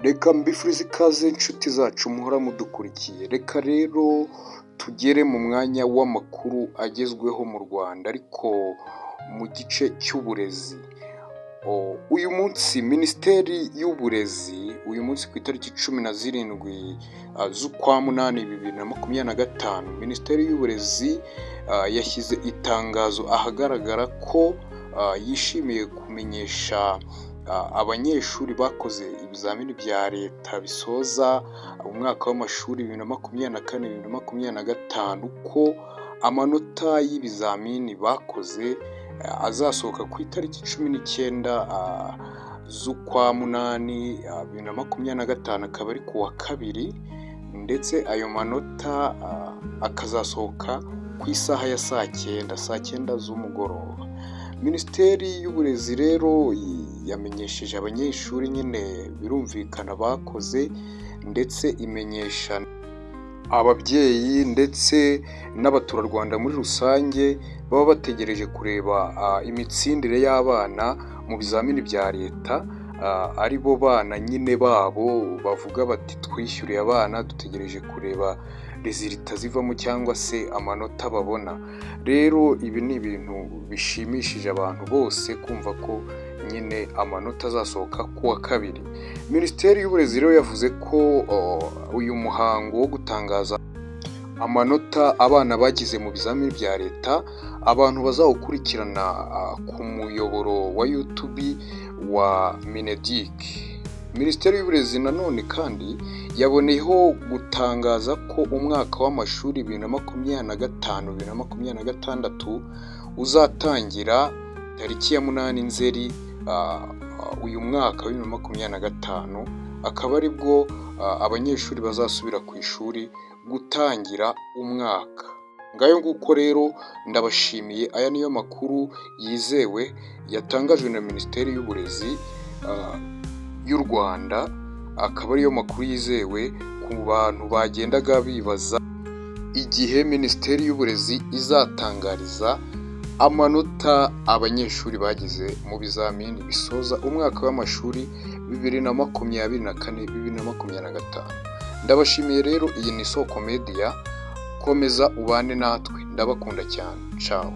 Reka mbifurize ikaze inshuti zacu muhora mudukurikiye. Reka rero tugere mu mwanya w'amakuru agezweho mu Rwanda ariko mu gice cy'uburezi. Uyu munsi Minisiteri y'Uburezi, uyu munsi ku itariki 17 z'ukwa munani 2025, Minisiteri y'Uburezi yashyize itangazo ahagaragara ko yishimiye kumenyesha abanyeshuri bakoze ibizamini bya leta bisoza umwaka w'amashuri 2024-2025 ko amanota y'ibizamini bakoze azasohoka ku itariki 19 z'ukwa munani 2025, akaba ari ku wa kabiri, ndetse ayo manota akazasohoka ku isaha ya saa 9 z'umugoroba. Minisiteri y'Uburezi rero yamenyesheje abanyeshuri, nyine birumvikana bakoze, ndetse imenyesha ababyeyi ndetse n'abaturarwanda muri rusange baba bategereje kureba imitsindire y'abana mu bizamini bya leta, ari bo bana nyine babo bavuga bati twishyuriye abana, dutegereje kureba rezilita zivamo cyangwa se amanota babona. Rero ibi ni ibintu bishimishije abantu bose kumva ko nyine amanota azasohoka ku wa kabiri. Minisiteri y'Uburezi rero yavuze ko uyu muhango wo gutangaza amanota abana bagize mu bizamini bya leta abantu bazawukurikirana ku muyoboro wa YouTube wa Mineduc. Minisiteri y'Uburezi nanone kandi yaboneyeho gutangaza ko umwaka w'amashuri 2025-2026 uzatangira tariki ya 8 Nzeri uyu mwaka wa 2025, akaba aribwo abanyeshuri bazasubira ku ishuri gutangira umwaka. Ngayo nguko rero ndabashimiye. Aya niyo makuru yizewe yatangajwe na Minisiteri y'Uburezi y'u Rwanda, akaba ariyo makuru yizewe ku bantu bagendaga bibaza igihe Minisiteri y'Uburezi izatangariza amanota abanyeshuri bagize mu bizamini bisoza umwaka w'amashuri 2024-2025. Ndabashimiye rero. Iyi ni Isoko Media, komeza ubane natwe, ndabakunda cyane. Ciao.